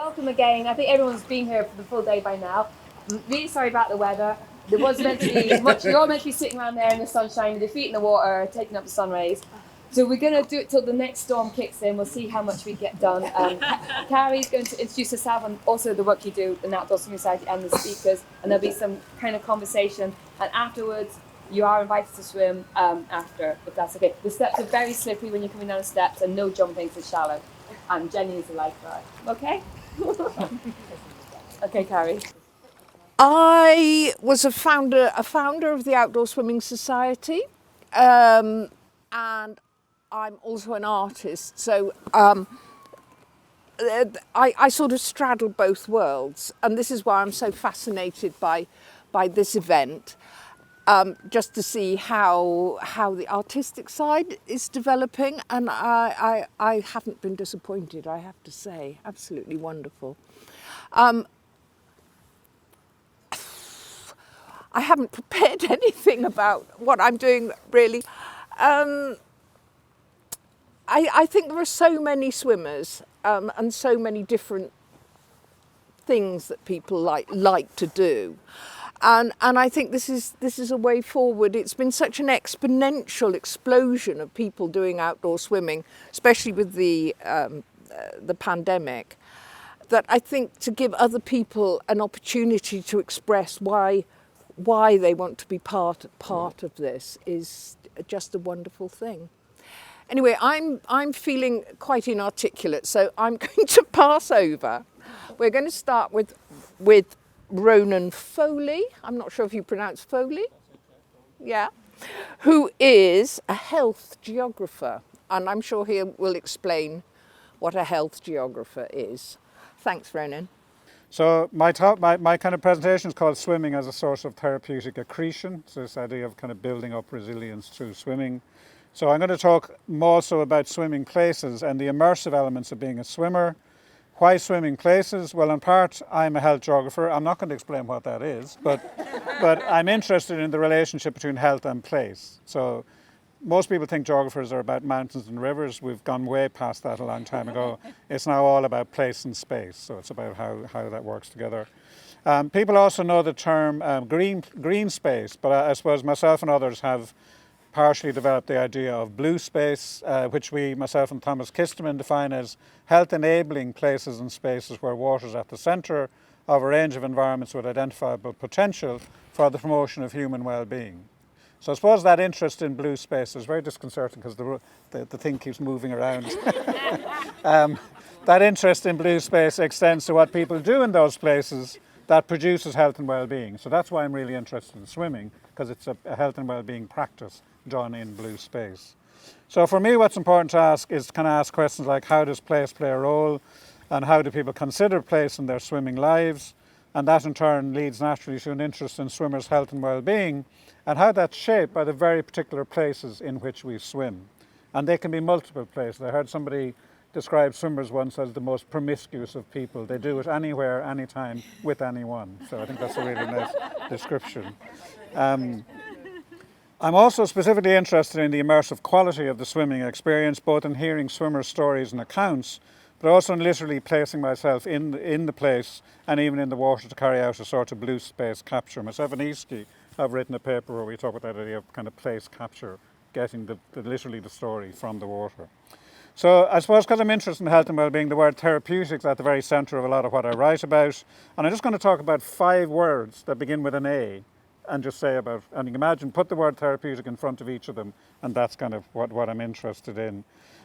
welcome again. I think everyone's been here for the full day by now. I'm really sorry about the weather. There was meant to be you're all meant to be sitting around there in the sunshine with your feet in the water, taking up the sun rays. So we're going to do it till the next storm kicks in. We'll see how much we get done. KARI's going to introduce herself and also the work you do in the Outdoor Swimming Society and the speakers, and there'll be some kind of conversation. And afterwards, you are invited to swim after, if that's okay. The steps are very slippery when you're coming down the steps, and no jumping to shallow. And Jenny is a lifeguard. Okay? Okay, KARI. I was a founder of the Outdoor Swimming Society, and I'm also an artist. So I sort of straddle both worlds, and this is why I'm so fascinated by this event. Just to see how the artistic side is developing, and I haven't been disappointed, I have to say. Absolutely wonderful. I haven't prepared anything about what I'm doing, really. I think there are so many swimmers and so many different things that people like to do. And I think this is a way forward. It's been such an exponential explosion of people doing outdoor swimming, especially with the pandemic, that I think to give other people an opportunity to express why they want to be part of this is just a wonderful thing. Anyway, I'm feeling quite inarticulate, so I'm going to pass over. We're going to start with RONAN FOLEY, I'm not sure if you pronounce FOLEY, yeah, who is a health geographer, and I'm sure he will explain what a health geographer is. Thanks, RONAN. So my kind of presentation is called Swimming as a Source of Therapeutic Accretion. So this idea of kind of building up resilience through swimming. So I'm going to talk more so about swimming places and the immersive elements of being a swimmer. Why swimming places? Well, in part, I'm a health geographer. I'm not going to explain what that is, but I'm interested in the relationship between health and place. So most people think geographers are about mountains and rivers. We've gone way past that a long time ago. It's now all about place and space. So it's about how that works together. People also know the term green space, but I suppose myself and others have partially developed the idea of blue space, which myself and Thomas Kisterman, define as health-enabling places and spaces where water is at the centre of a range of environments with identifiable potential for the promotion of human well-being. So I suppose that interest in blue space is very disconcerting because the thing keeps moving around. That interest in blue space extends to what people do in those places that produces health and well-being. So that's why I'm really interested in swimming, because it's a health and well-being practice done in blue space. So for me, what's important to ask is kind of ask questions like, how does place play a role, and how do people consider place in their swimming lives? And that in turn leads naturally to an interest in swimmers' health and well-being, and how that's shaped by the very particular places in which we swim. And they can be multiple places. I heard somebody describe swimmers once as the most promiscuous of people. They do it anywhere, anytime, with anyone. So I think that's a really nice description. I'm also specifically interested in the immersive quality of the swimming experience, both in hearing swimmers' stories and accounts, but also in literally placing myself in the place and even in the water to carry out a sort of blue space capture. Myself and EASKEY have written a paper where we talk about that idea of kind of place capture, getting literally the story from the water. So I suppose because I'm interested in health and well-being, the word therapeutics is at the very centre of a lot of what I write about. And I'm just going to talk about 5 words that begin with an A and just say about, and you can imagine, put the word therapeutic in front of each of them, and that's kind of what I'm interested in.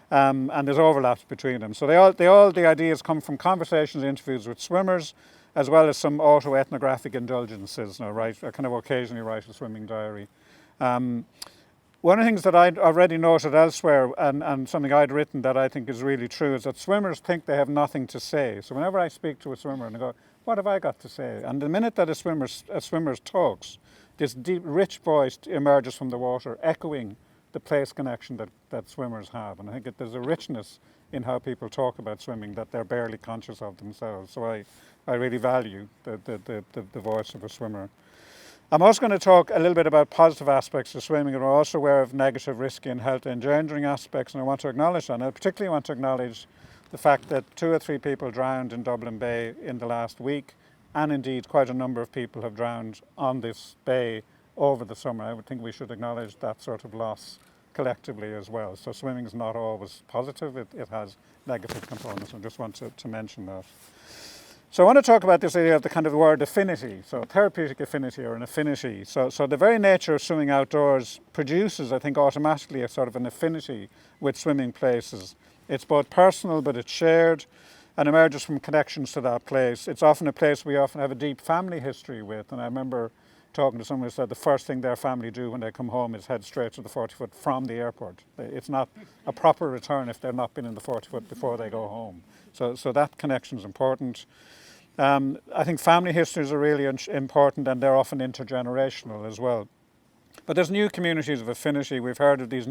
And there's overlaps between them. So the ideas come from conversations, interviews with swimmers, as well as some auto-ethnographic indulgences. I kind of occasionally write a swimming diary. One of the things that I'd already noted elsewhere, and something I'd written that I think is really true, is that swimmers think they have nothing to say. So whenever I speak to a swimmer and I go, what have I got to say? And the minute that a swimmer talks, this deep, rich voice emerges from the water, echoing the place connection that swimmers have. And I think there's a richness in how people talk about swimming that they're barely conscious of themselves. So I really value the voice of a swimmer. I'm also going to talk a little bit about positive aspects of swimming, and we're also aware of negative, risky and health endangering aspects, and I want to acknowledge that. And I particularly want to acknowledge the fact that 2 or 3 people drowned in Dublin Bay in the last week, and indeed quite a number of people have drowned on this bay over the summer. I would think we should acknowledge that sort of loss collectively as well. So swimming is not always positive, it has negative components. I just want to mention that. So I want to talk about this idea of the kind of word affinity, so therapeutic affinity or an affinity. So the very nature of swimming outdoors produces, I think, automatically a sort of an affinity with swimming places. It's both personal, but it's shared and emerges from connections to that place. It's often a place we often have a deep family history with, and I remember talking to someone who said the first thing their family do when they come home is head straight to the 40-foot from the airport. It's not a proper return if they've not been in the 40-foot before they go home. So that connection is important. I think family histories are really important, and they're often intergenerational as well. But there's new communities of affinity. We've heard of these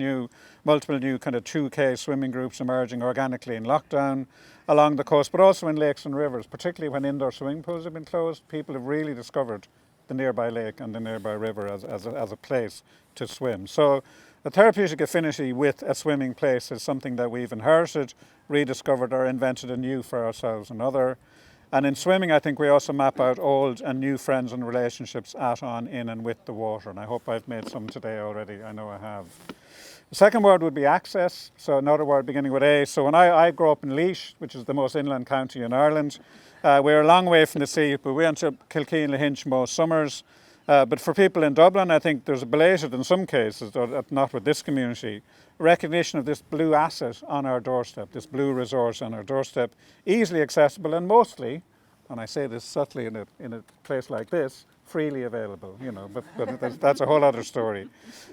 multiple new kind of 2K swimming groups emerging organically in lockdown along the coast, but also in lakes and rivers, particularly when indoor swimming pools have been closed. People have really discovered the nearby lake and the nearby river as a place to swim. So a therapeutic affinity with a swimming place is something that we've inherited, rediscovered, or invented anew for ourselves and other. And in swimming, I think we also map out old and new friends and relationships at, on, in and with the water. And I hope I've made some today already. I know I have. The second word would be access. So another word beginning with A. So when I grew up in Laois, which is the most inland county in Ireland, we're a long way from the sea, but we went to Kilkeen Lahinch most summers. But for people in Dublin, I think there's a belated, in some cases, though not with this community, recognition of this blue asset on our doorstep, this blue resource on our doorstep, easily accessible and mostly, and I say this subtly in a place like this, freely available, but that's a whole other story.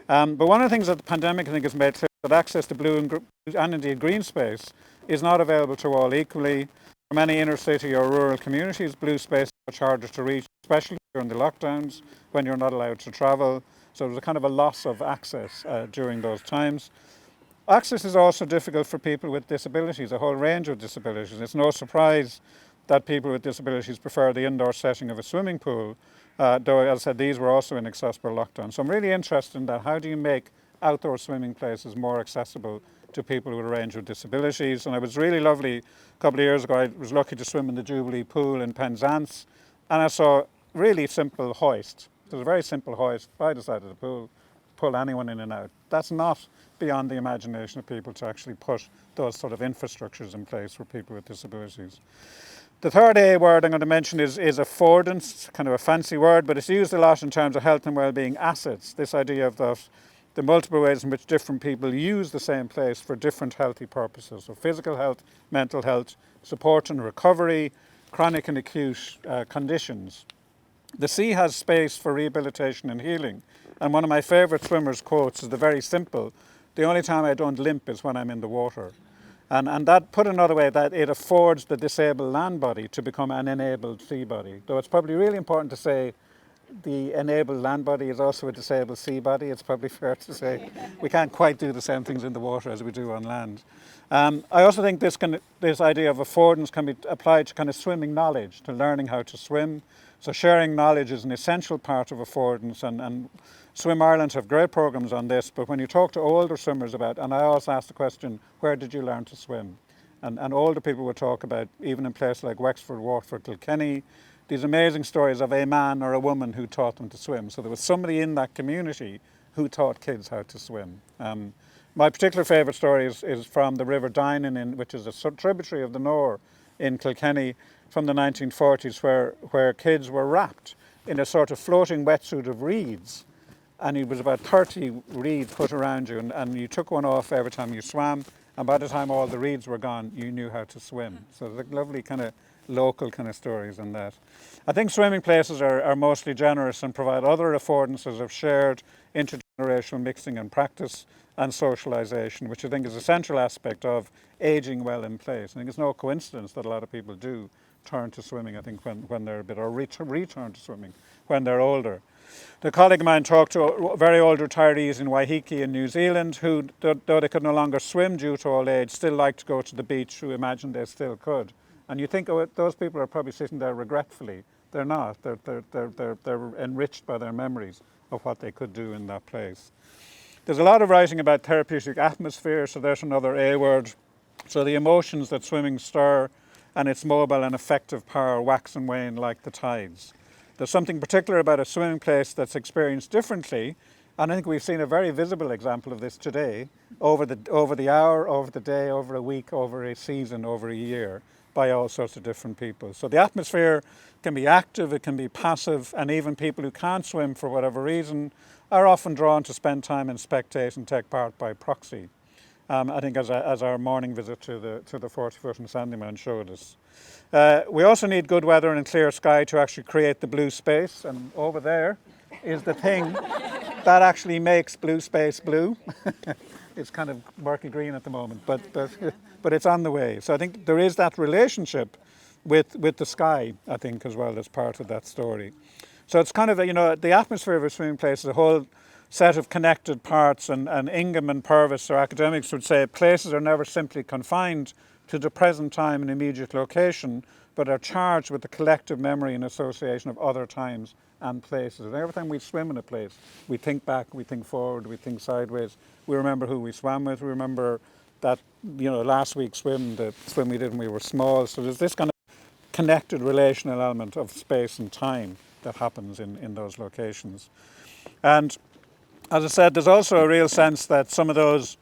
But one of the things that the pandemic, I think, has made clear that access to blue and indeed green space is not available to all equally. For many inner city or rural communities, blue space is much harder to reach, especially during the lockdowns when you're not allowed to travel. So there's a kind of a loss of access during those times. Access is also difficult for people with disabilities, a whole range of disabilities. It's no surprise that people with disabilities prefer the indoor setting of a swimming pool, though, as I said, these were also inaccessible lockdown. So I'm really interested in that. How do you make outdoor swimming places more accessible to people with a range of disabilities? And it was really lovely. A couple of years ago, I was lucky to swim in the Jubilee pool in Penzance, and I saw a really simple hoist. There's a very simple hoist by the side of the pool, pull anyone in and out. That's not beyond the imagination of people to actually put those sort of infrastructures in place for people with disabilities. The third A word I'm going to mention is affordance. It's kind of a fancy word, but it's used a lot in terms of health and well-being assets. This idea of the multiple ways in which different people use the same place for different healthy purposes. So physical health, mental health, support and recovery, chronic and acute conditions. The sea has space for rehabilitation and healing. And one of my favourite swimmers' quotes is the very simple, "The only time I don't limp is when I'm in the water." And that, put another way, that it affords the disabled land body to become an enabled sea body. Though it's probably really important to say the enabled land body is also a disabled sea body. It's probably fair to say we can't quite do the same things in the water as we do on land. I also think this idea of affordance can be applied to kind of swimming knowledge, to learning how to swim. So sharing knowledge is an essential part of affordance, and Swim Ireland have great programs on this, but when you talk to older swimmers about, and I always ask the question, where did you learn to swim? And older people will talk about, even in places like Wexford, Waterford, Kilkenny, these amazing stories of a man or a woman who taught them to swim. So there was somebody in that community who taught kids how to swim. My particular favourite story is from the River Dynon, which is a tributary of the Nore in Kilkenny from the 1940s, where kids were wrapped in a sort of floating wetsuit of reeds. And it was about 30 reeds put around you, and you took one off every time you swam, and by the time all the reeds were gone, you knew how to swim. So there's lovely kind of local kind of stories in that. I think swimming places are mostly generous and provide other affordances of shared intergenerational mixing and practice and socialisation, which I think is a central aspect of ageing well in place. I think it's no coincidence that a lot of people do turn to swimming, I think, when they're a bit, or return to swimming when they're older. A colleague of mine talked to very old retirees in Waiheke in New Zealand who, though they could no longer swim due to old age, still liked to go to the beach, who imagined they still could. And you think, oh, those people are probably sitting there regretfully. They're not. They're enriched by their memories of what they could do in that place. There's a lot of writing about therapeutic atmosphere, so there's another A word. So the emotions that swimming stir and its mobile and effective power wax and wane like the tides. There's something particular about a swimming place that's experienced differently, and I think we've seen a very visible example of this today, over the hour, over the day, over a week, over a season, over a year, by all sorts of different people. So the atmosphere can be active, it can be passive, and even people who can't swim for whatever reason are often drawn to spend time and spectate and take part by proxy. I think as our morning visit to the 40-foot and Sandyman showed us. We also need good weather and clear sky to actually create the blue space, and over there is the thing that actually makes blue space blue. It's kind of murky green at the moment, but it's on the way. So I think there is that relationship with the sky, I think, as well, as part of that story. So it's kind of, the atmosphere of a swimming place is a whole set of connected parts, and Ingham and Purvis, or academics, would say places are never simply confined to the present time and immediate location, but are charged with the collective memory and association of other times and places. And every time we swim in a place, we think back, we think forward, we think sideways. We remember who we swam with. We remember that, last week's swim, the swim we did when we were small. So there's this kind of connected relational element of space and time that happens in those locations. And as I said, there's also a real sense that some of those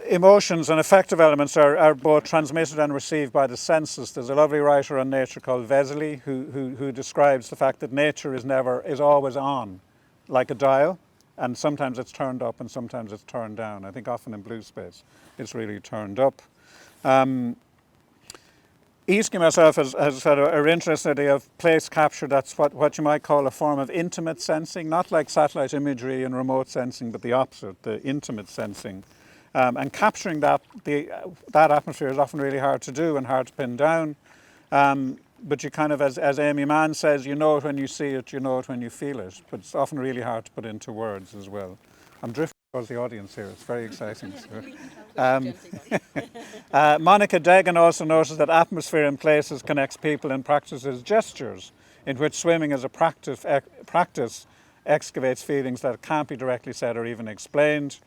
emotions and affective elements are both transmitted and received by the senses. There's a lovely writer on nature called Vesely who describes the fact that nature is always on, like a dial, and sometimes it's turned up and sometimes it's turned down. I think often in blue space it's really turned up. EASKEY myself has had an interesting idea of place capture that's what you might call a form of intimate sensing, not like satellite imagery and remote sensing, but the opposite, the intimate sensing. And capturing that atmosphere is often really hard to do and hard to pin down. But you kind of, as Amy Mann says, you know it when you see it, you know it when you feel it. But it's often really hard to put into words as well. I'm drifting towards the audience here. It's very exciting. Monica Degan also notices that atmosphere in places connects people and practices gestures, in which swimming as a practice excavates feelings that can't be directly said or even explained.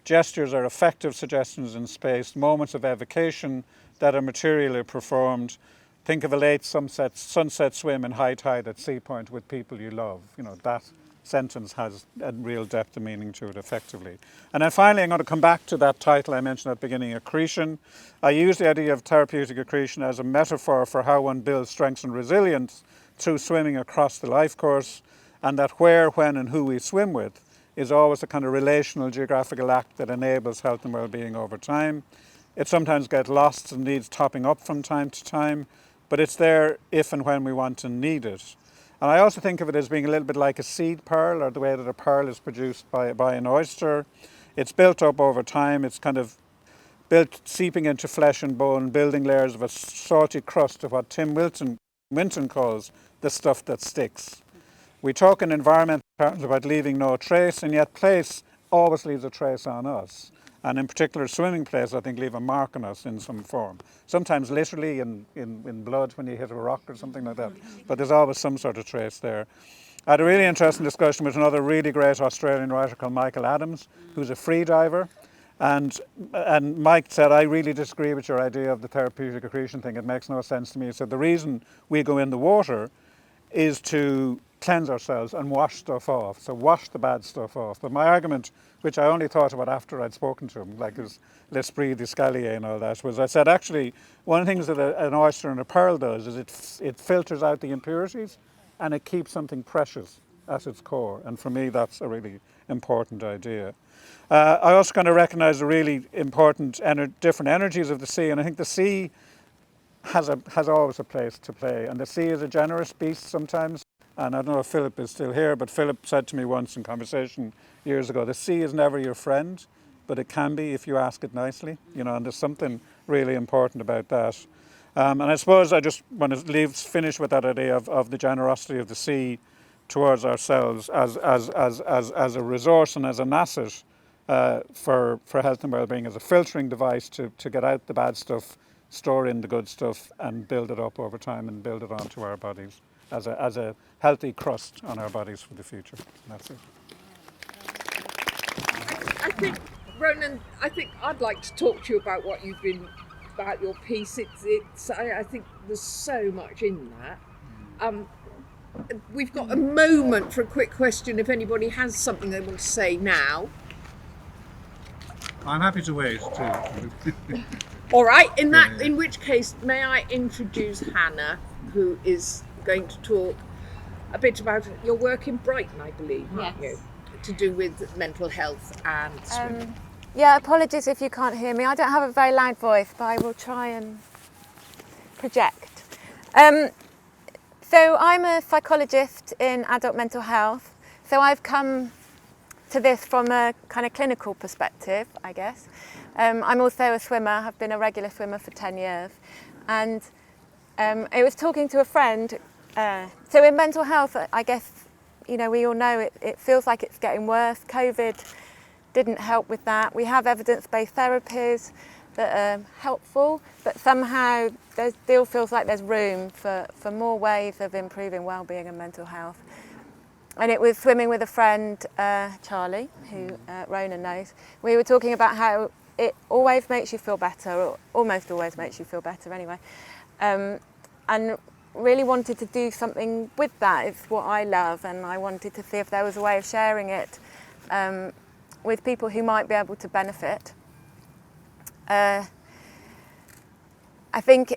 Gestures are effective suggestions in space, moments of evocation that are materially performed. Think of a late sunset swim in high tide at Sea Point with people you love. That sentence has a real depth of meaning to it effectively. And then finally, I'm going to come back to that title I mentioned at the beginning, accretion. I use the idea of therapeutic accretion as a metaphor for how one builds strength and resilience through swimming across the life course, and that where, when and who we swim with is always a kind of relational geographical act that enables health and well-being over time. It sometimes gets lost and needs topping up from time to time, but it's there if and when we want and need it. And I also think of it as being a little bit like a seed pearl, or the way that a pearl is produced by an oyster. It's built up over time. It's kind of seeping into flesh and bone, building layers of a salty crust of what Tim Winton calls the stuff that sticks. We talk in environmental terms about leaving no trace, and yet place always leaves a trace on us. And in particular, swimming places, I think, leave a mark on us in some form. Sometimes literally in blood when you hit a rock or something like that. But there's always some sort of trace there. I had a really interesting discussion with another really great Australian writer called Michael Adams, who's a free diver. And Mike said, I really disagree with your idea of the therapeutic accretion thing. It makes no sense to me. He said, the reason we go in the water is to cleanse ourselves and wash stuff off. So wash the bad stuff off. But my argument, which I only thought about after I'd spoken to him, like his l'esprit d'escalier and all that, was I said, actually, one of the things that an oyster and a pearl does is it filters out the impurities and it keeps something precious at its core. And for me, that's a really important idea. I also kind of recognize the really important different energies of the sea, and I think the sea has always a place to play, and the sea is a generous beast sometimes. And I don't know if Philip is still here, but Philip said to me once in conversation years ago, the sea is never your friend, but it can be if you ask it nicely, and there's something really important about that. And I suppose I just want to finish with that idea of the generosity of the sea towards ourselves as a resource and as an asset for health and well-being, as a filtering device to get out the bad stuff, store in the good stuff, and build it up over time and build it onto our bodies as a healthy crust on our bodies for the future. And that's it. I think Ronan, I think I'd like to talk to you about about your piece. I think there's so much in that. We've got a moment for a quick question if anybody has something they want to say now. I'm happy to wait too. All right, in which case, may I introduce Hannah, who is going to talk a bit about your work in Brighton, I believe, aren't you? To do with mental health and swimming. Yeah, apologies if you can't hear me. I don't have a very loud voice, but I will try and project. So I'm a psychologist in adult mental health. So I've come to this from a kind of clinical perspective, I guess. I'm also a swimmer. I've been a regular swimmer for 10 years. And I was talking to a friend. So in mental health, I guess, you know, we all know it feels like it's getting worse. COVID didn't help with that. We have evidence-based therapies that are helpful, but somehow there still feels like there's room for more ways of improving well-being and mental health. And it was swimming with a friend, Charlie, who Ronan knows. We were talking about how it always makes you feel better, or almost always makes you feel better anyway. And really wanted to do something with that. It's what I love, and I wanted to see if there was a way of sharing it with people who might be able to benefit. I think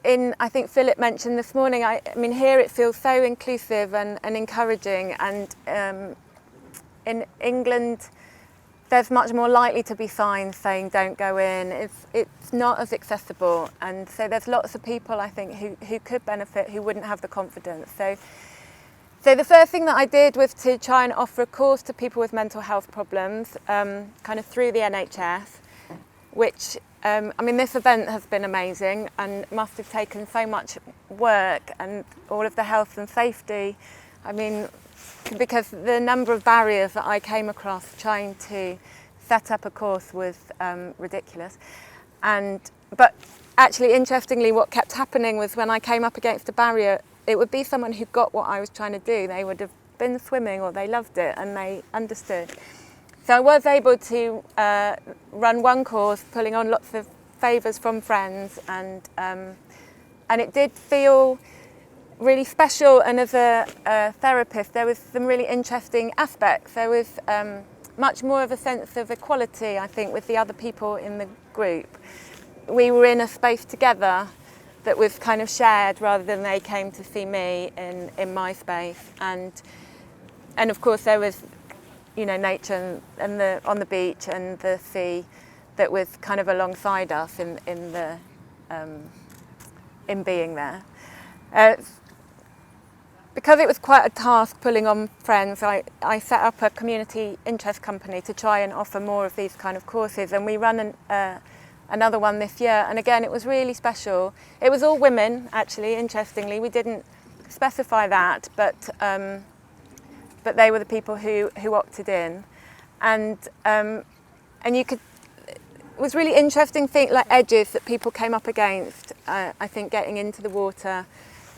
Philip mentioned this morning, I mean, here it feels so inclusive and encouraging, and in England there's much more likely to be signs saying don't go in. It's not as accessible, and so there's lots of people, I think, who could benefit who wouldn't have the confidence. So the first thing that I did was to try and offer a course to people with mental health problems, kind of through the NHS, which, I mean, this event has been amazing and must have taken so much work and all of the health and safety. I mean, because the number of barriers that I came across trying to set up a course was ridiculous. But actually, interestingly, what kept happening was when I came up against a barrier, it would be someone who got what I was trying to do. They would have been swimming, or they loved it and they understood. So I was able to run one course, pulling on lots of favours from friends, and it did feel really special. And as a therapist, there was some really interesting aspects. There was much more of a sense of equality, I think, with the other people in the group. We were in a space together that was kind of shared rather than they came to see me in my space. And of course there was, you know, nature and on the beach and the sea that was kind of alongside us in being there. Because it was quite a task pulling on friends, I set up a community interest company to try and offer more of these kind of courses, and we run another one this year, and again it was really special. It was all women, actually, interestingly. We didn't specify that, but they were the people who opted in, and you could. It was really interesting things like edges that people came up against. I think getting into the water,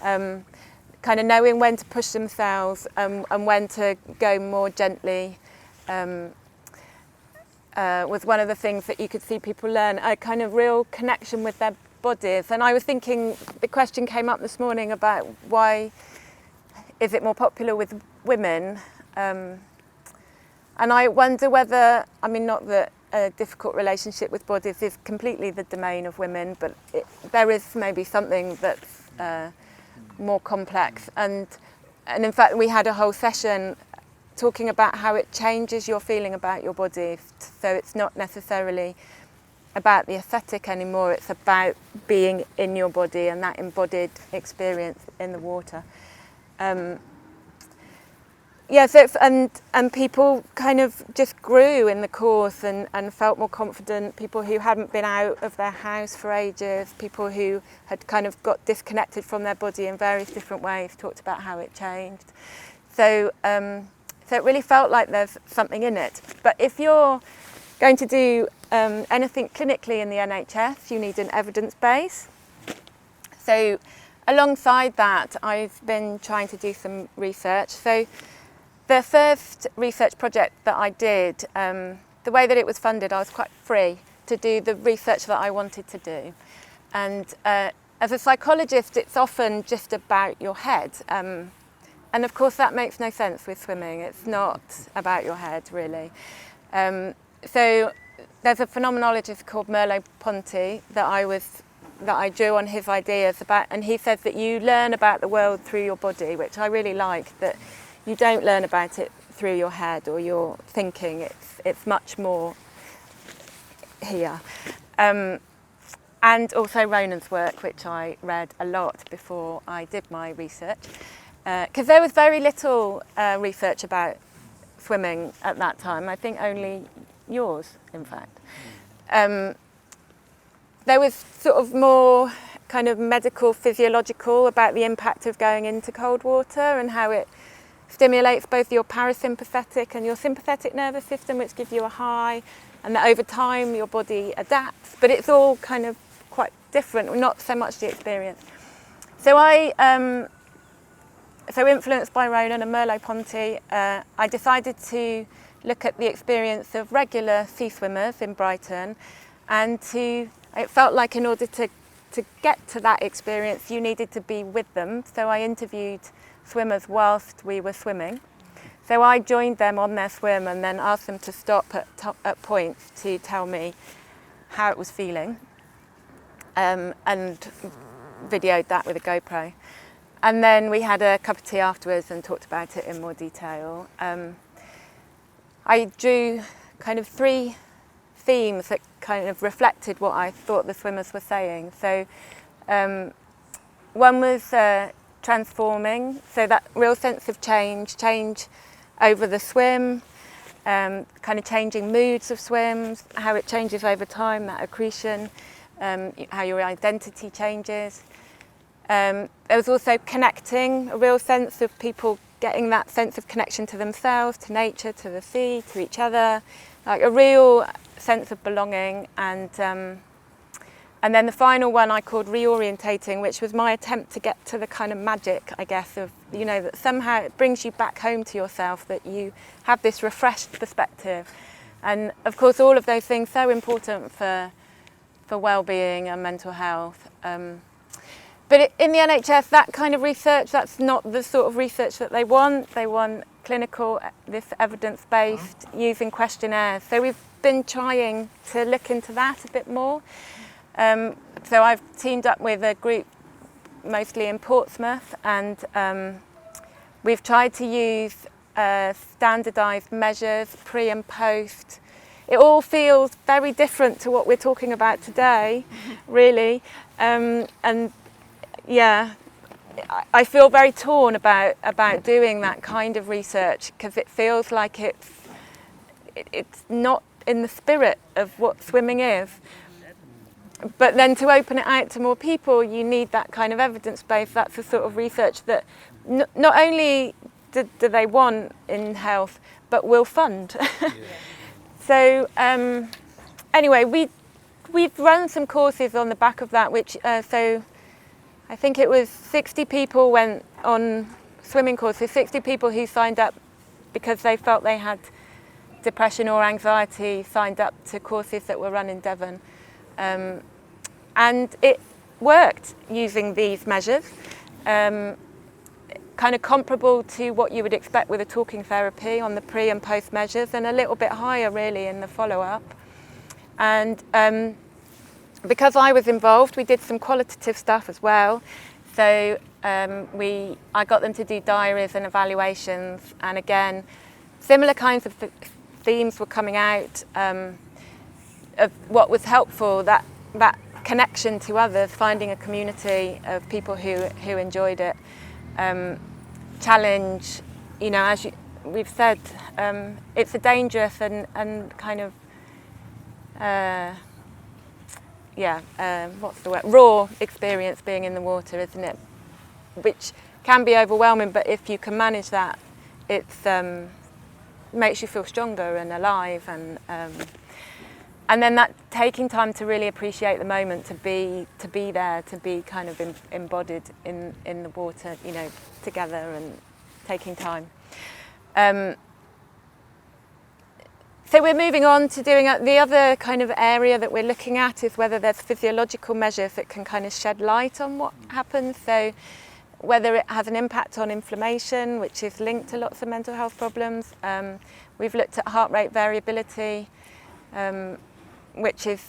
kind of knowing when to push themselves and when to go more gently. Was one of the things that you could see people learn, a kind of real connection with their bodies. And I was thinking, the question came up this morning about why is it more popular with women? And I wonder whether, I mean, not that a difficult relationship with bodies is completely the domain of women, but there is maybe something that's more complex. And in fact, we had a whole session talking about how it changes your feeling about your body. So it's not necessarily about the aesthetic anymore, it's about being in your body and that embodied experience in the water. Yeah, so and people kind of just grew in the course and felt more confident. People who hadn't been out of their house for ages, people who had kind of got disconnected from their body in various different ways, talked about how it changed. So it really felt like there's something in it. But if you're going to do anything clinically in the NHS, you need an evidence base. So alongside that, I've been trying to do some research. So the first research project that I did the way that it was funded, I was quite free to do the research that I wanted to do. And as a psychologist, it's often just about your head. And of course that makes no sense with swimming. It's not about your head, really. So there's a phenomenologist called Merleau-Ponty that I drew on his ideas about, and he says that you learn about the world through your body, which I really like, that you don't learn about it through your head or your thinking. It's much more here. And also Ronan's work, which I read a lot before I did my research, because there was very little research about swimming at that time. I think only yours, in fact. There was sort of more kind of medical, physiological about the impact of going into cold water and how it stimulates both your parasympathetic and your sympathetic nervous system, which gives you a high, and that over time your body adapts. But it's all kind of quite different, not so much the experience. So so influenced by Ronan and Merleau-Ponty, I decided to look at the experience of regular sea swimmers in Brighton, and it felt like in order to get to that experience you needed to be with them. So I interviewed swimmers whilst we were swimming. So I joined them on their swim and then asked them to stop at points to tell me how it was feeling, and videoed that with a GoPro. And then we had a cup of tea afterwards and talked about it in more detail. I drew kind of 3 themes that kind of reflected what I thought the swimmers were saying. So one was transforming, so that real sense of change over the swim, kind of changing moods of swims, how it changes over time, that accretion, how your identity changes. There was also connecting, a real sense of people getting that sense of connection to themselves, to nature, to the sea, to each other, like a real sense of belonging. And then the final one I called reorientating, which was my attempt to get to the kind of magic, I guess, of, you know, that somehow it brings you back home to yourself, that you have this refreshed perspective. And of course all of those things so important for well-being and mental health. But in the NHS, that kind of research, that's not the sort of research that they want. They want clinical, this evidence-based, using questionnaires. So we've been trying to look into that a bit more. So I've teamed up with a group mostly in Portsmouth, and we've tried to use standardised measures, pre and post. It all feels very different to what we're talking about today, really. And yeah, I feel very torn about doing that kind of research, because it feels like it's not in the spirit of what swimming is. But then to open it out to more people, you need that kind of evidence base. That's the sort of research that not only do they want in health, but will fund. Yeah. So anyway, we've run some courses on the back of that, which so I think it was 60 people went on swimming courses, 60 people who signed up because they felt they had depression or anxiety, signed up to courses that were run in Devon. And it worked using these measures, kind of comparable to what you would expect with a talking therapy on the pre and post measures, and a little bit higher really in the follow-up. And because I was involved, we did some qualitative stuff as well. So I got them to do diaries and evaluations, and again, similar kinds of themes were coming out of what was helpful, that connection to others, finding a community of people who enjoyed it. Challenge, you know, as we've said, it's a dangerous and kind of what's the word? Raw experience being in the water, isn't it? Which can be overwhelming, but if you can manage that, it makes you feel stronger and alive, and then that taking time to really appreciate the moment, to be there, to be kind of embodied in the water, you know, together and taking time. So we're moving on to doing the other kind of area that we're looking at is whether there's physiological measures that can kind of shed light on what happens. So whether it has an impact on inflammation, which is linked to lots of mental health problems. We've looked at heart rate variability, which is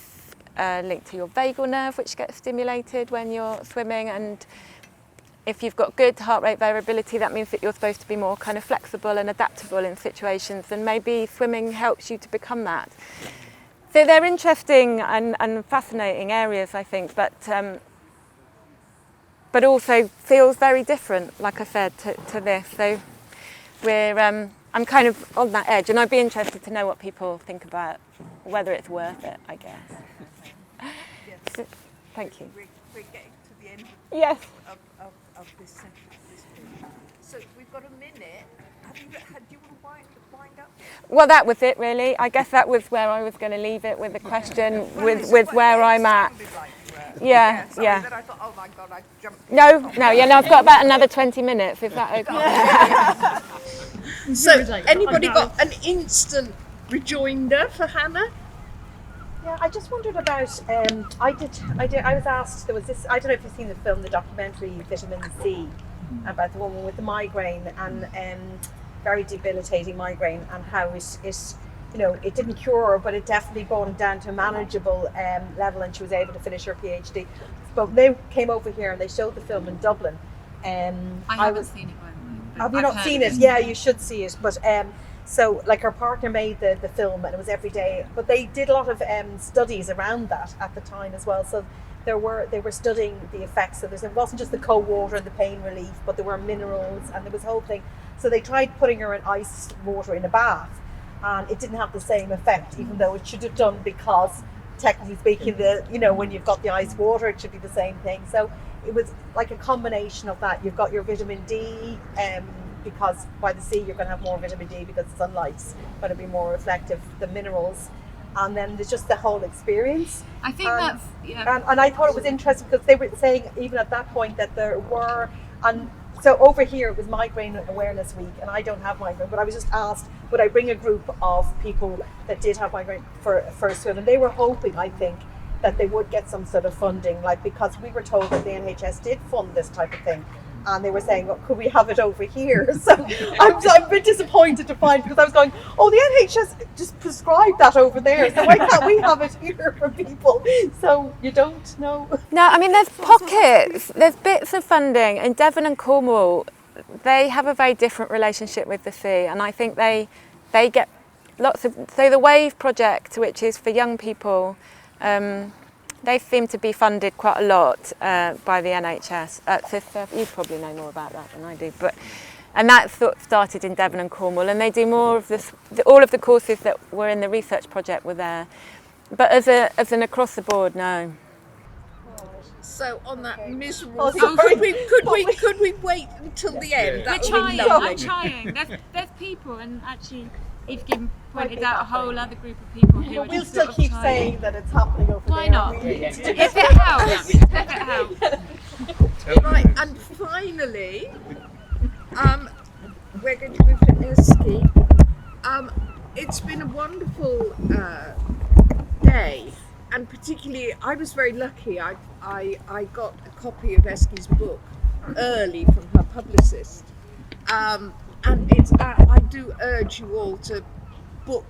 linked to your vagal nerve, which gets stimulated when you're swimming. And if you've got good heart rate variability, that means that you're supposed to be more kind of flexible and adaptable in situations, and maybe swimming helps you to become that. So they're interesting and fascinating areas, I think, but also feels very different, like I said, to this. So I'm kind of on that edge, and I'd be interested to know what people think about whether it's worth it, I guess. Yes. So, thank you. We're getting to the end Yes. of this session. So we've got a minute. Do you want to wind up? Well, that was it, really. I guess that was where I was going to leave it, with the question, with where I'm at. Yeah. That I thought, oh my God, I jumped. No, I've got about another 20 minutes. Is that okay? So, anybody got an instant rejoinder for Hannah? Yeah, I just wondered about. I was asked. There was this. I don't know if you've seen the film, the documentary Vitamin C, about the woman with the migraine and very debilitating migraine, and how it didn't cure her, but it definitely brought it down to a manageable level, and she was able to finish her PhD. But they came over here and they showed the film in Dublin. I haven't seen it, by the way. Have you not seen it? Yeah, you should see it. But so, like, her partner made the film, and it was every day. But they did a lot of studies around that at the time as well. So they were studying the effects. So it wasn't just the cold water and the pain relief, but there were minerals, and there was a whole thing. So they tried putting her in ice water in a bath, and it didn't have the same effect, even though it should have done, because technically speaking, when you've got the ice water, it should be the same thing. So it was like a combination of that. You've got your vitamin D, because by the sea you're going to have more vitamin D because the sunlight's going to be more reflective, the minerals, and then there's just the whole experience. I think that's, yeah. And I thought it was interesting because they were saying even at that point that there were, and so over here it was Migraine Awareness Week, and I don't have migraine, but I was just asked would I bring a group of people that did have migraine for a swim, and they were hoping, I think, that they would get some sort of funding, because we were told that the NHS did fund this type of thing, and they were saying, well, could we have it over here? So I'm a bit disappointed to find, because I was going, oh, the NHS just prescribed that over there, so why can't we have it here for people? So you don't know. No, I mean, there's pockets, there's bits of funding. In Devon and Cornwall, they have a very different relationship with the sea, and I think they get lots of, so the WAVE project, which is for young people, they seem to be funded quite a lot by the NHS. So you probably know more about that than I do, and that sort of started in Devon and Cornwall, and they do more of this. All of the courses that were in the research project were there, but as an across the board, no. So on that miserable, could we wait until the end? We're trying. I'm trying. There's people, and actually, Eve pointed out a whole other group of people who are We'll just still sort of keep trying. saying that it's happening over there. Why not? If it helps. Right, and finally, we're going to move to EASKEY. It's been a wonderful day, and particularly I was very lucky. I got a copy of EASKEY's book early from her publicist, and it's I do urge you all to book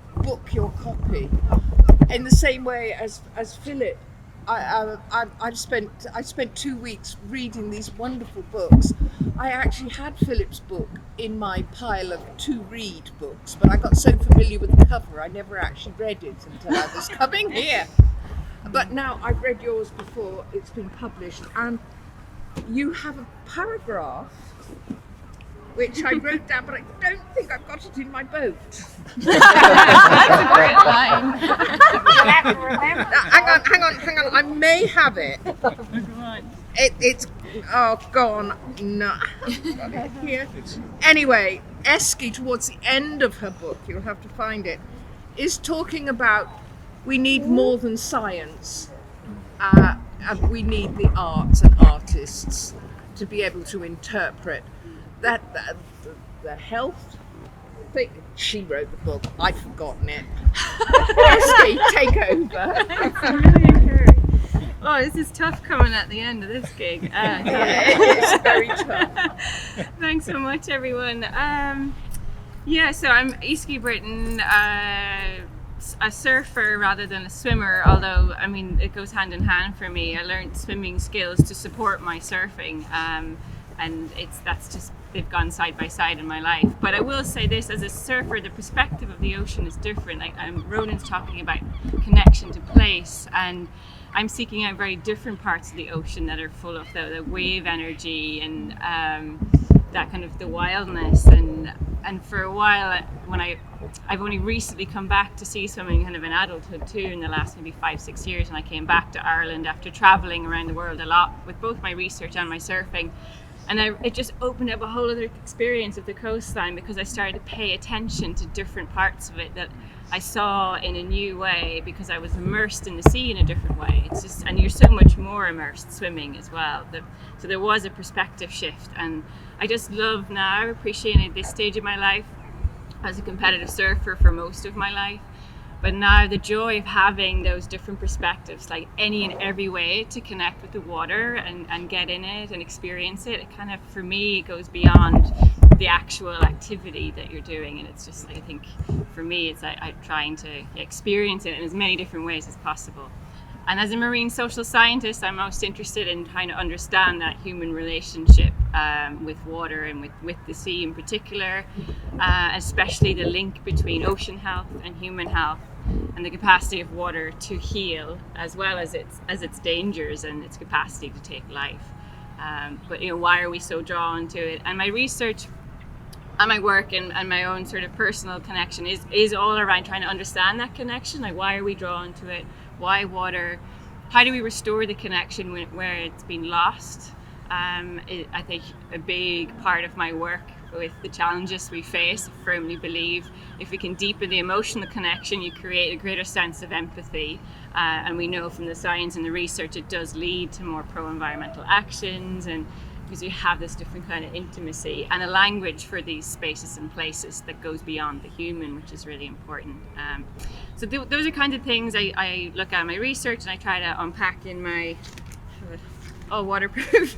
your copy in the same way as Philip. I spent 2 weeks reading these wonderful books. I actually had Philip's book in my pile of to read books, but I got so familiar with the cover I never actually read it until I was coming here. But now I've read yours before it's been published, and you have a paragraph which I wrote down, but I don't think I've got it in my boat. That's a great line. Hang on, I may have it. It's gone. No. Got it here. Anyway, EASKEY, towards the end of her book, you'll have to find it, is talking about we need more than science. And we need the arts and artists to be able to interpret that the health But she wrote the book. I've forgotten it. EASKEY, take over. Oh, this is tough coming at the end of this gig. It's very tough. Thanks so much, everyone. So I'm EASKEY BRITTON, a surfer rather than a swimmer, although, I mean, it goes hand in hand for me. I learned swimming skills to support my surfing, and they've gone side by side in my life. But I will say this, as a surfer, the perspective of the ocean is different. Like Ronan's talking about connection to place, and I'm seeking out very different parts of the ocean that are full of the wave energy and that kind of the wildness. And for a while, I've only recently come back to sea swimming kind of in adulthood too, in the last maybe 5-6 years, and I came back to Ireland after traveling around the world a lot with both my research and my surfing. And it just opened up a whole other experience of the coastline, because I started to pay attention to different parts of it that I saw in a new way, because I was immersed in the sea in a different way. It's just, and you're so much more immersed swimming as well. So there was a perspective shift, and I just love now appreciating at this stage of my life as a competitive surfer for most of my life. But now the joy of having those different perspectives, like any and every way to connect with the water and get in it and experience it, it kind of, for me, goes beyond the actual activity that you're doing. And it's just, I think, for me, it's I'm trying to experience it in as many different ways as possible. And as a marine social scientist, I'm most interested in trying to understand that human relationship with water and with the sea in particular, especially the link between ocean health and human health, and the capacity of water to heal, as well as its dangers and its capacity to take life. But why are we so drawn to it? And my research and my work and my own sort of personal connection is all around trying to understand that connection. Like, why are we drawn to it? Why water? How do we restore the connection where it's been lost? I think a big part of my work with the challenges we face, I firmly believe if we can deepen the emotional connection, you create a greater sense of empathy. And we know from the science and the research it does lead to more pro-environmental actions, and because you have this different kind of intimacy and a language for these spaces and places that goes beyond the human, which is really important. So those are kind of things I look at in my research, and I try to unpack in my waterproof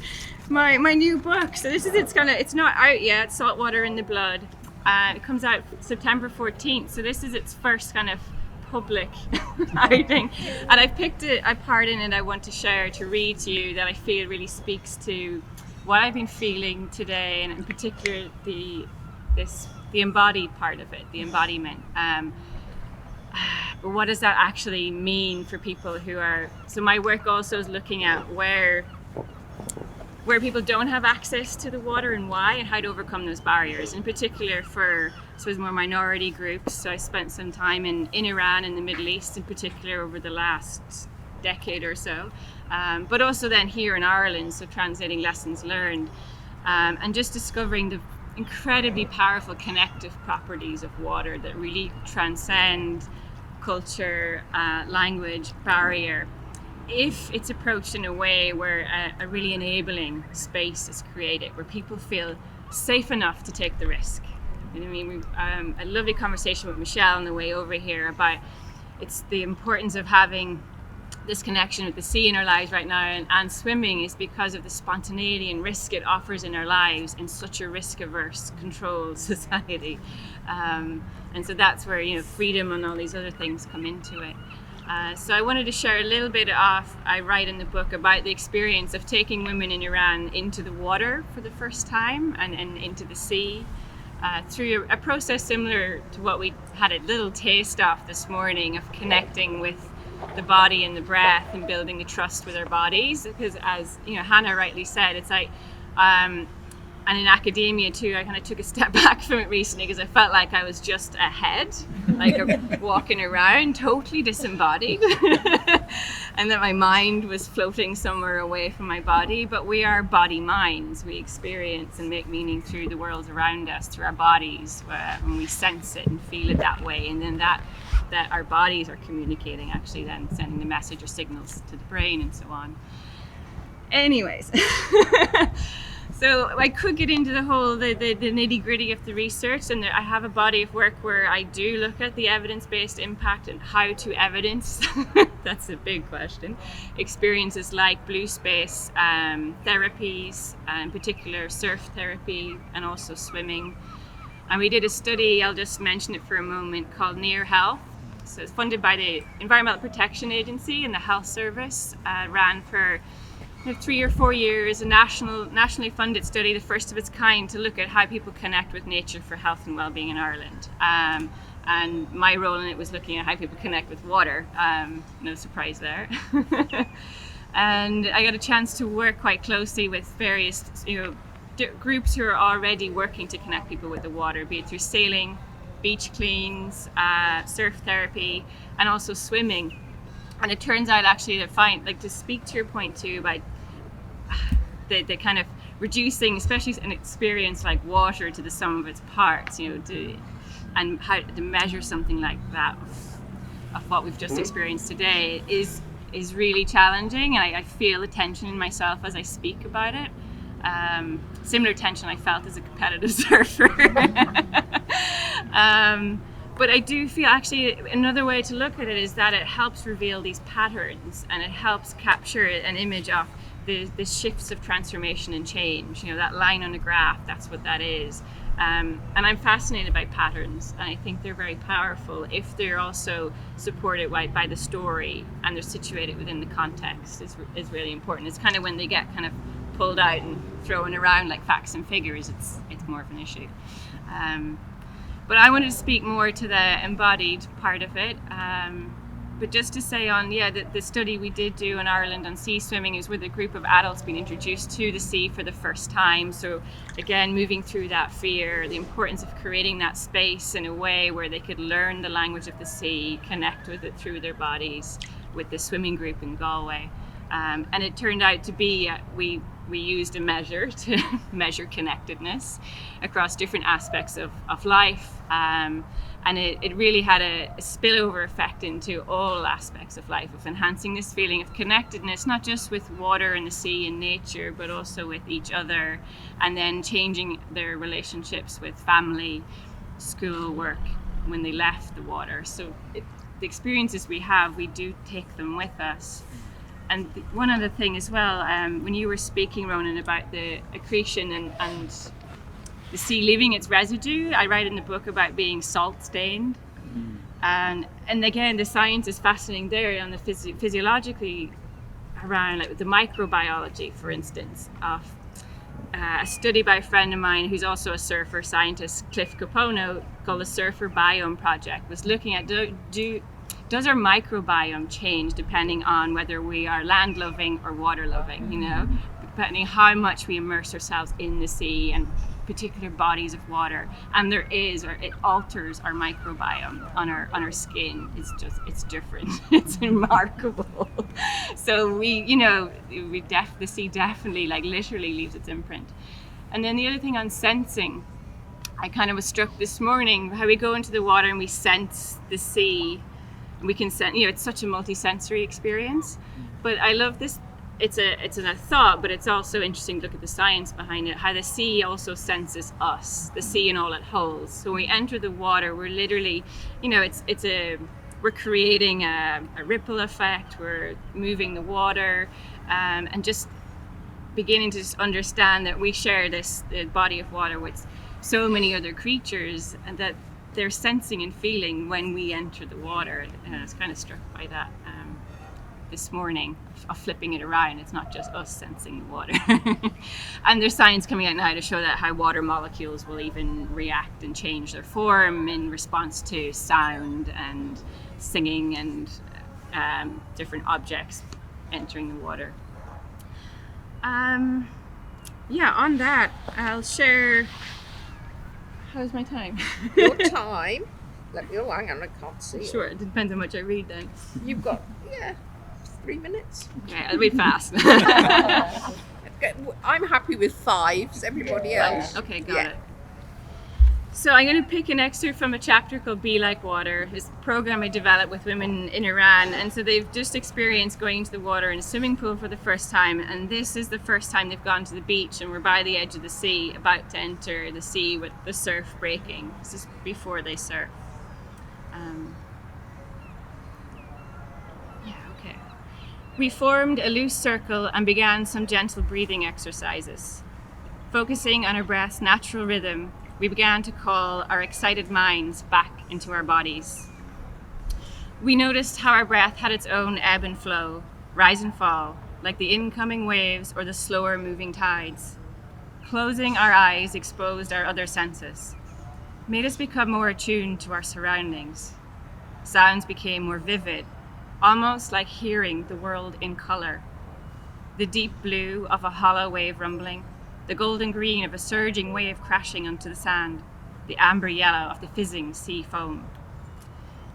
my new book. So it's not out yet, Saltwater in the Blood. It comes out September 14th, so this is its first kind of public outing, and I picked a part in it I want to share, to read to you, that I feel really speaks to what I've been feeling today, and in particular the embodied part of it, the embodiment. But what does that actually mean for people who are, so my work also is looking at where people don't have access to the water and why, and how to overcome those barriers, in particular for, I suppose, more minority groups. So I spent some time in Iran and the Middle East in particular over the last decade or so, but also then here in Ireland, so translating lessons learned, and just discovering the incredibly powerful connective properties of water that really transcend culture, language, barrier, if it's approached in a way where a really enabling space is created, where people feel safe enough to take the risk. You know what I mean? We a lovely conversation with Michelle on the way over here about it's the importance of having this connection with the sea in our lives right now, and swimming is because of the spontaneity and risk it offers in our lives in such a risk-averse, controlled society. And so that's where freedom and all these other things come into it. So I wanted to share a little bit I write in the book about the experience of taking women in Iran into the water for the first time and into the sea through a process similar to what we had a little taste of this morning, of connecting with the body and the breath and building the trust with our bodies. Because as Hannah rightly said, it's like and in academia too, I kind of took a step back from it recently because I felt like I was just a head, like walking around totally disembodied, and that my mind was floating somewhere away from my body. But we are body minds. We experience and make meaning through the world around us, through our bodies, when we sense it and feel it that way, and then that our bodies are communicating, actually then sending the message or signals to the brain and so on. Anyways. So I could get into the whole the nitty-gritty of the research, and I have a body of work where I do look at the evidence-based impact and how to evidence that's a big question, experiences like blue space therapies, in particular surf therapy and also swimming. And we did a study, I'll just mention it for a moment, called Near Health. So it's funded by the Environmental Protection Agency and the Health Service. Ran for 3 or 4 years, a nationally funded study, the first of its kind, to look at how people connect with nature for health and well-being in Ireland. And my role in it was looking at how people connect with water. No surprise there. And I got a chance to work quite closely with various, groups who are already working to connect people with the water, be it through sailing, beach cleans, surf therapy, and also swimming. And it turns out actually to speak to your point too about the kind of reducing, especially an experience like water, to the sum of its parts, and how to measure something like that of what we've just experienced today is really challenging. And I feel the tension in myself as I speak about it. Similar tension I felt as a competitive surfer. But I do feel actually another way to look at it is that it helps reveal these patterns, and it helps capture an image of the shifts of transformation and change. That line on a graph, that's what that is. And I'm fascinated by patterns, and I think they're very powerful if they're also supported by the story and they're situated within the context is really important. It's kind of when they get kind of pulled out and thrown around like facts and figures, it's more of an issue. But I wanted to speak more to the embodied part of it. But just to say the study we did do in Ireland on sea swimming is with a group of adults being introduced to the sea for the first time. So again, moving through that fear, the importance of creating that space in a way where they could learn the language of the sea, connect with it through their bodies, with the swimming group in Galway. And it turned out to be, we used a measure to measure connectedness across different aspects of life. And it really had a spillover effect into all aspects of life, of enhancing this feeling of connectedness, not just with water and the sea and nature, but also with each other, and then changing their relationships with family, school, work, when they left the water. So the experiences we have, we do take them with us. And one other thing as well, when you were speaking, Ronan, about the accretion and the sea leaving its residue, I write in the book about being salt stained. And again, the science is fascinating there on the physiologically around like the microbiology, for instance, of a study by a friend of mine who's also a surfer scientist, Cliff Capono, called the Surfer Biome Project, was looking at does our microbiome change depending on whether we are land loving or water loving, depending on how much we immerse ourselves in the sea and particular bodies of water. And it alters our microbiome on our skin. It's different. It's remarkable. So the sea definitely, like literally leaves its imprint. And then the other thing on sensing, I kind of was struck this morning how we go into the water and we sense the sea. We can sense, it's such a multi-sensory experience. But I love this. It's a thought, but it's also interesting to look at the science behind it, how the sea also senses us, the sea and all it holds. So when we enter the water, we're literally, we're creating a ripple effect, we're moving the water, and just beginning to just understand that we share the body of water with so many other creatures, and that they're sensing and feeling when we enter the water. And I was kind of struck by that this morning, of flipping it around. It's not just us sensing the water. And there's science coming out now to show that how water molecules will even react and change their form in response to sound and singing and different objects entering the water. On that, I'll share. How's my time? Your time? Hang on, I can't see it. Sure, it depends how much I read then. You've got, 3 minutes. Okay, I'll read fast. I'm happy with 5. Everybody else? Okay, got it. So I'm going to pick an excerpt from a chapter called Be Like Water. It's a program I developed with women in Iran, and so they've just experienced going into the water in a swimming pool for the first time, and this is the first time they've gone to the beach, and we're by the edge of the sea, about to enter the sea with the surf breaking. This is before they surf. We formed a loose circle and began some gentle breathing exercises. Focusing on our breath's natural rhythm, we began to call our excited minds back into our bodies. We noticed how our breath had its own ebb and flow, rise and fall, like the incoming waves or the slower moving tides. Closing our eyes exposed our other senses, made us become more attuned to our surroundings. Sounds became more vivid, almost like hearing the world in color. The deep blue of a hollow wave rumbling, the golden green of a surging wave crashing onto the sand, the amber yellow of the fizzing sea foam.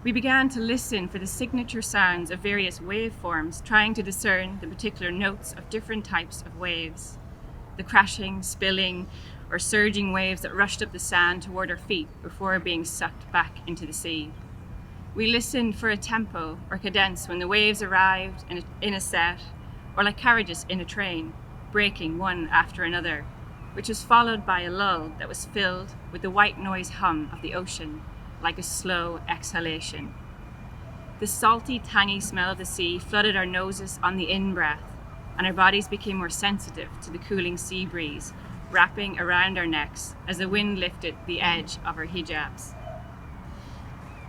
We began to listen for the signature sounds of various waveforms, trying to discern the particular notes of different types of waves. The crashing, spilling, or surging waves that rushed up the sand toward our feet before being sucked back into the sea. We listened for a tempo or cadence when the waves arrived in a set, or like carriages in a train, breaking one after another, which was followed by a lull that was filled with the white noise hum of the ocean, like a slow exhalation. The salty, tangy smell of the sea flooded our noses on the in-breath, and our bodies became more sensitive to the cooling sea breeze, wrapping around our necks as the wind lifted the edge of our hijabs.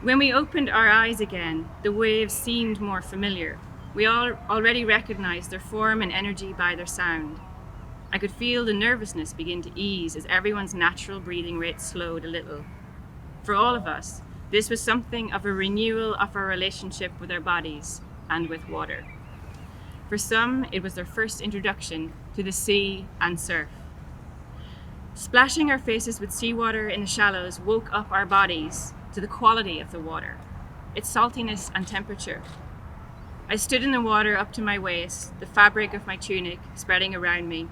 When we opened our eyes again, the waves seemed more familiar. We all already recognized their form and energy by their sound. I could feel the nervousness begin to ease as everyone's natural breathing rate slowed a little. For all of us, this was something of a renewal of our relationship with our bodies and with water. For some, it was their first introduction to the sea and surf. Splashing our faces with seawater in the shallows woke up our bodies to the quality of the water, its saltiness and temperature. I stood in the water up to my waist, the fabric of my tunic spreading around me.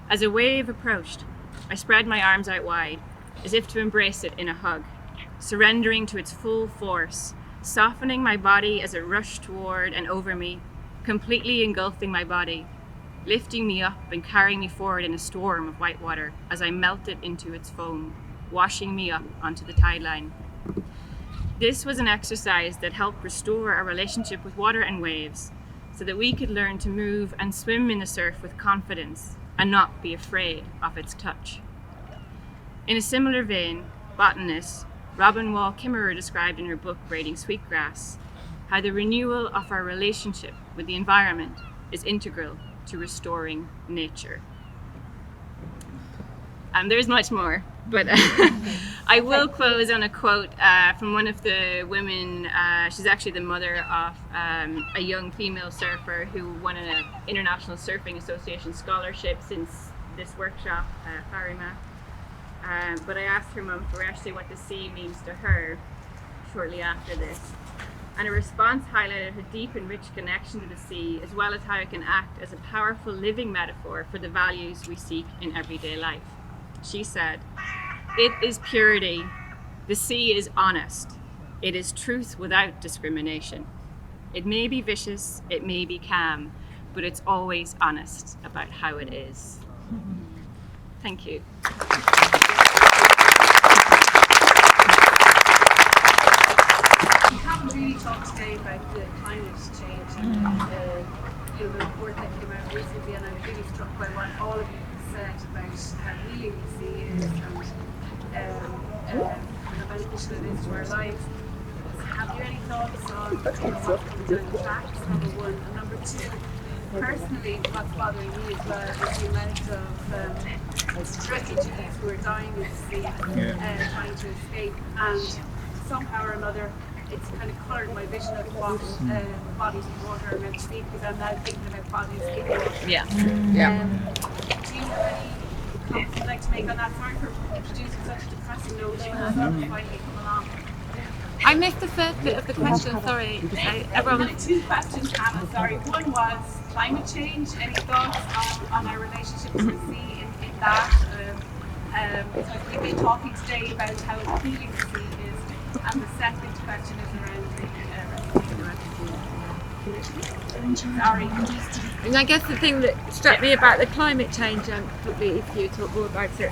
As a wave approached, I spread my arms out wide, as if to embrace it in a hug, surrendering to its full force, softening my body as it rushed toward and over me, completely engulfing my body, lifting me up and carrying me forward in a storm of white water as I melted into its foam, washing me up onto the tide line. This was an exercise that helped restore our relationship with water and waves so that we could learn to move and swim in the surf with confidence and not be afraid of its touch. In a similar vein, botanist Robin Wall Kimmerer described in her book Braiding Sweetgrass how the renewal of our relationship with the environment is integral to restoring nature. There's much more, but I will close on a quote from one of the women. She's actually the mother of a young female surfer who won an International Surfing Association scholarship since this workshop, FURRE. But I asked her mum Fereshte what the sea means to her shortly after this. And her response highlighted her deep and rich connection to the sea, as well as how it can act as a powerful living metaphor for the values we seek in everyday life. She said, "It is purity. The sea is honest. It is truth without discrimination. It may be vicious, it may be calm, but it's always honest about how it is." Thank you. We haven't really talked today about the climate change and the report that came out recently, and I'm really struck by what all of you said about how healing the sea is and how beneficial it is to our lives. Have you any thoughts on what comes down the tracks, number one? And number two, personally, what's bothering me as well is the amount of refugees who are dying in the sea trying to escape, and somehow or another it's kind of coloured my vision of what bodies of water are meant to be, because I'm now thinking about bodies in water. Yeah. Do you have any comments you'd like to make on that? Sorry for producing such a depressing note. Finally come along. I missed the first bit of the question, sorry. Really two questions, Anna, sorry. One was climate change. Any thoughts on our relationship to the sea in that? because we've been talking today about how healing the sea is, and the second question is around the Sorry. And I guess the thing that struck me about the climate change, and probably if you talk more about it,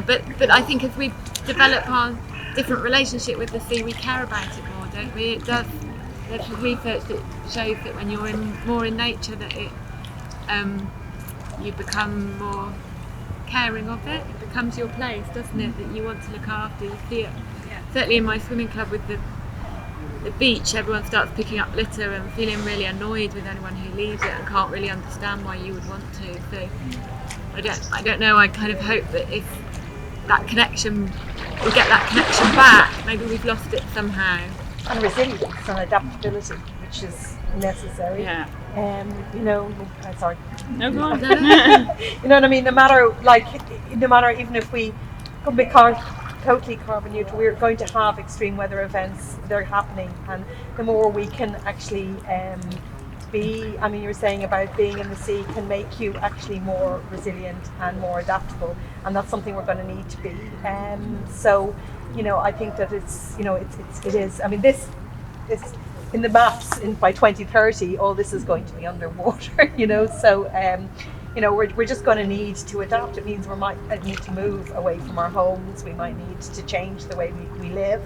but I think if we develop our different relationship with the sea, we care about it more, don't we? It does. There's research that shows that when you're more in nature, that it you become more caring of it. It becomes your place, doesn't it? That you want to look after. You see it. Yeah. Certainly in my swimming club with the beach, everyone starts picking up litter and feeling really annoyed with anyone who leaves it and can't really understand why you would want to. So I don't know. I kind of hope that if that connection, we get that connection back. Maybe we've lost it somehow. And resilience and adaptability, which is necessary. Yeah. You know, sorry. No, go on. You know what I mean? No matter even if we could be totally carbon neutral, we're going to have extreme weather events. They're happening, and the more we can actually you were saying about being in the sea can make you actually more resilient and more adaptable, and that's something we're going to need to be. So, you know, I think that it is. I mean, this in the maps by 2030, all this is going to be underwater. You know, so you know, we're just going to need to adapt. It means we might need to move away from our homes. We might need to change the way we live,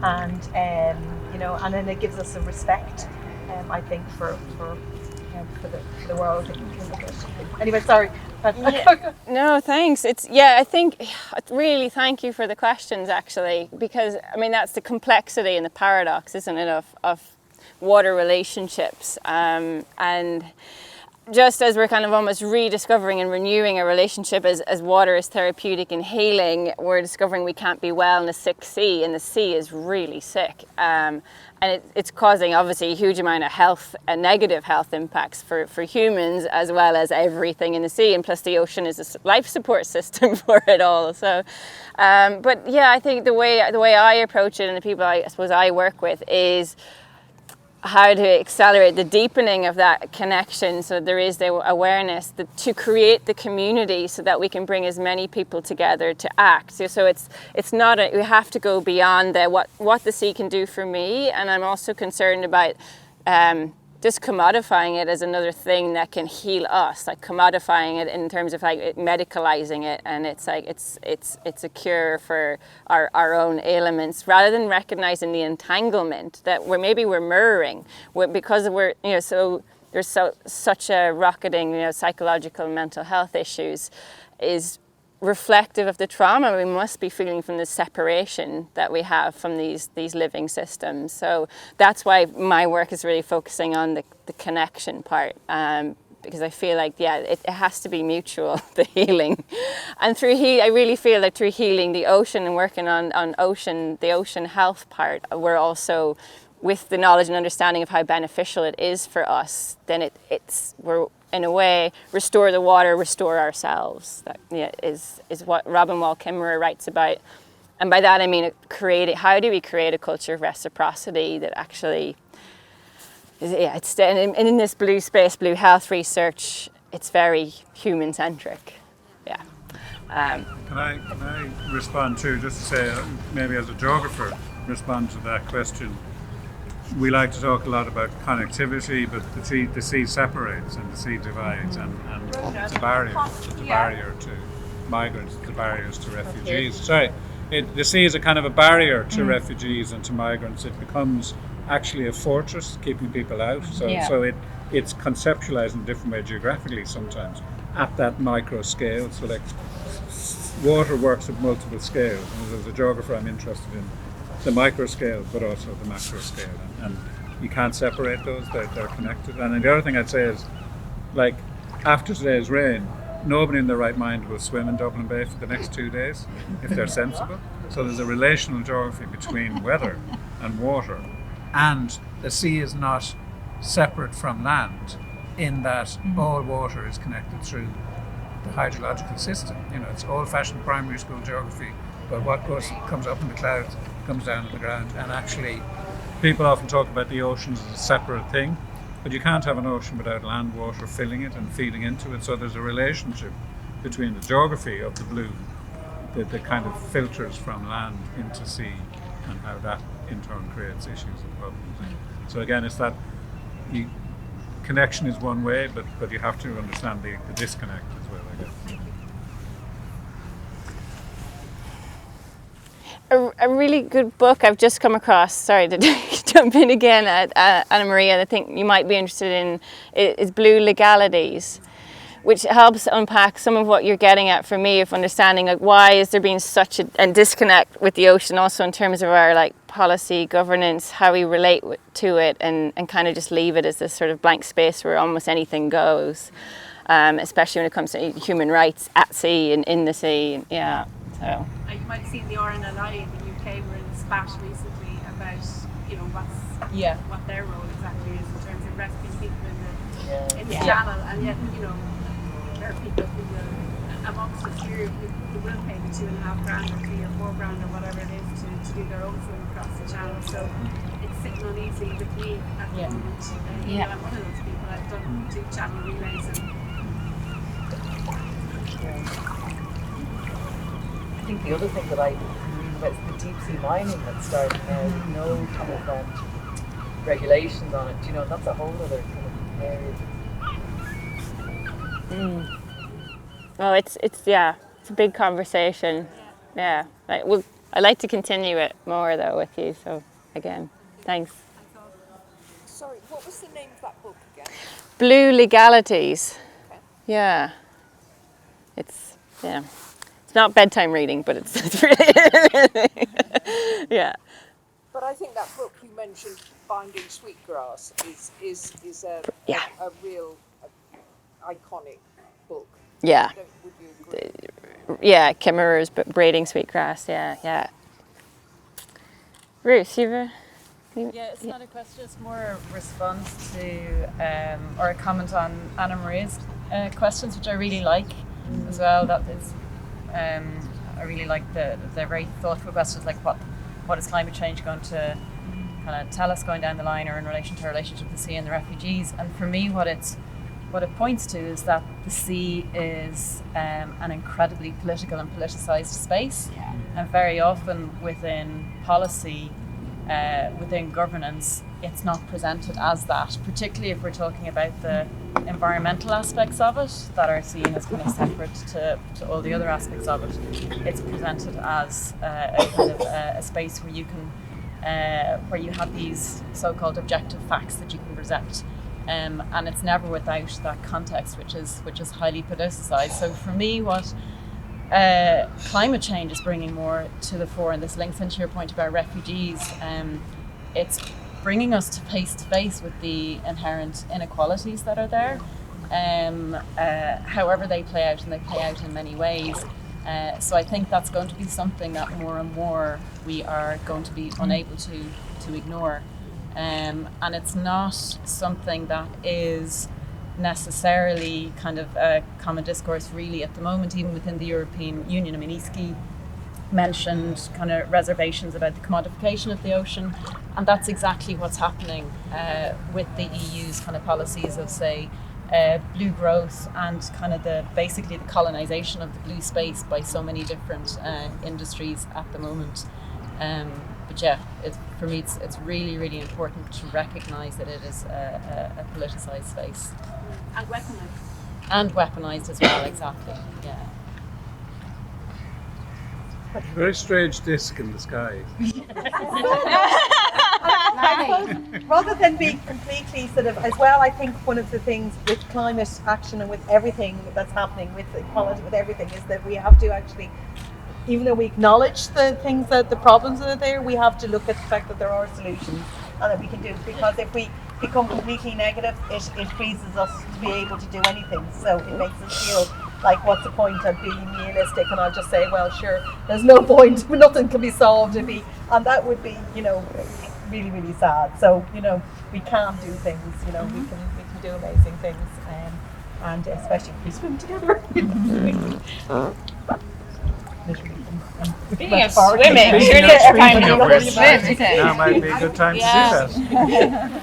and you know, and then it gives us a respect. I think for the world. Anyway, sorry. No, thanks. I think really thank you for the questions, actually, because I mean that's the complexity and the paradox, isn't it, of water relationships, and just as we're kind of almost rediscovering and renewing a relationship as water is therapeutic and healing, we're discovering we can't be well in a sick sea, and the sea is really sick. And it's causing obviously a huge amount of health and negative health impacts for humans as well as everything in the sea, and plus the ocean is a life support system for it all. So, but yeah, I think the way I approach it and the people I suppose I work with is how to accelerate the deepening of that connection, so there is the awareness to create the community so that we can bring as many people together to act. So it's not we have to go beyond what the sea can do for me, and I'm also concerned about just commodifying it as another thing that can heal us, like commodifying it in terms of like medicalizing it, and it's like it's a cure for our own ailments, rather than recognizing the entanglement that we're mirroring, because we're, you know, so there's such a rocketing, you know, psychological and mental health issues is reflective of the trauma we must be feeling from the separation that we have from these living systems. So that's why my work is really focusing on the connection part, because I feel like, yeah, it has to be mutual, the healing. And I really feel that through healing the ocean and working on the ocean health part, we're also, with the knowledge and understanding of how beneficial it is for us, then we're in a way restore the water, restore ourselves. That is what Robin Wall Kimmerer writes about, and by that I mean how do we create a culture of reciprocity that actually is, and in this blue space, blue health research, it's very human centric. Yeah. Can I respond too, just to say, maybe as a geographer, respond to that question? We like to talk a lot about connectivity, but the sea separates and the sea divides, and it's a barrier. It's a barrier to migrants, it's a barrier to refugees. Sorry, the sea is a kind of a barrier to refugees and to migrants. It becomes actually a fortress keeping people out. So it's conceptualized in a different way geographically sometimes at that micro scale. So like water works at multiple scales. And as a geographer, I'm interested in the micro scale, but also the macro scale, and you can't separate those. They're connected. And then the other thing I'd say is, like, after today's rain, nobody in their right mind will swim in Dublin Bay for the next 2 days if they're sensible. So there's a relational geography between weather and water, and the sea is not separate from land in that all water is connected through the hydrological system. You know, it's old-fashioned primary school geography, but what comes up in the clouds comes down on the ground. And actually, people often talk about the oceans as a separate thing, but you can't have an ocean without land water filling it and feeding into it. So there's a relationship between the geography of the blue, the kind of filters from land into sea, and how that in turn creates issues and problems. So again, it's that connection is one way, but you have to understand the disconnect as well, I guess. A really good book I've just come across, sorry to jump in again at Anna Maria, I think you might be interested in, is Blue Legalities, which helps unpack some of what you're getting at for me, of understanding like why is there being such a disconnect with the ocean, also in terms of our like policy, governance, how we relate to it, and kind of just leave it as this sort of blank space where almost anything goes, especially when it comes to human rights at sea and in the sea. Yeah. So. You might have seen the RNLI in the UK were in a spat recently about, you know, what their role exactly is in terms of rescuing people in the channel, and yet, you know, there are people who will, amongst us here, who will pay the $2.5 grand or $3 or $4 grand or whatever it is to do their own swim across the channel. So it's sitting uneasy with me at the moment. You know, I'm one of those people. I've done 2 channel relays and I think the other thing that I read about is the deep sea mining that's starting now, with no kind of regulations on it. You know, that's a whole other kind of area. Oh, it's a big conversation. Yeah, I'd like to continue it more though with you. So again, thanks. Sorry, what was the name of that book again? Blue Legalities. Okay. Yeah, it's not bedtime reading, but it's really yeah. But I think that book you mentioned, Binding Sweetgrass, is a real iconic book. Yeah. Would you agree? Yeah, chimeras, but braiding sweetgrass. Yeah. Ruth, you've a... Yeah, it's not a question, it's more a response to, or a comment on Anna Maria's questions, which I really like as well. That is, I really like the very thoughtful questions, like what is climate change going to kind of tell us going down the line, or in relation to our relationship with the sea and the refugees. And for me, what it points to is that the sea is an incredibly political and politicised space, and very often within policy, within governance, it's not presented as that, particularly if we're talking about the environmental aspects of it that are seen as kind of separate to all the other aspects of it. It's presented as a kind of a space where you can, where you have these so-called objective facts that you can present, and it's never without that context, which is highly politicized. So for me, what climate change is bringing more to the fore, and this links into your point about refugees, it's bringing us to face with the inherent inequalities that are there, however they play out, and they play out in many ways. So I think that's going to be something that more and more we are going to be unable to ignore, and it's not something that is necessarily kind of a common discourse really at the moment, even within the European Union. I mean, EASKEY mentioned kind of reservations about the commodification of the ocean, and that's exactly what's happening with the EU's kind of policies of, say, blue growth, and kind of basically the colonization of the blue space by so many different industries at the moment. But yeah, for me, it's really, really important to recognise that it is a politicised space. And weaponized. And weaponized as well, exactly. Yeah. Very strange disc in the sky. Rather than be completely sort of, as well, I think one of the things with climate action and with everything that's happening with equality, with everything, is that we have to actually, even though we acknowledge the things, that the problems that are there, we have to look at the fact that there are solutions and that we can do it. Because if we become completely negative, it freezes us to be able to do anything. So it makes us feel like, what's the point of being nihilistic? And I'll just say, well, sure, there's no point. Nothing can be solved and that would be, really, really sad. So, we can do things. We can do amazing things, and especially if we swim together. Speaking of swimming, surely it's time to go swim, isn't it? Now might be a good time to do that.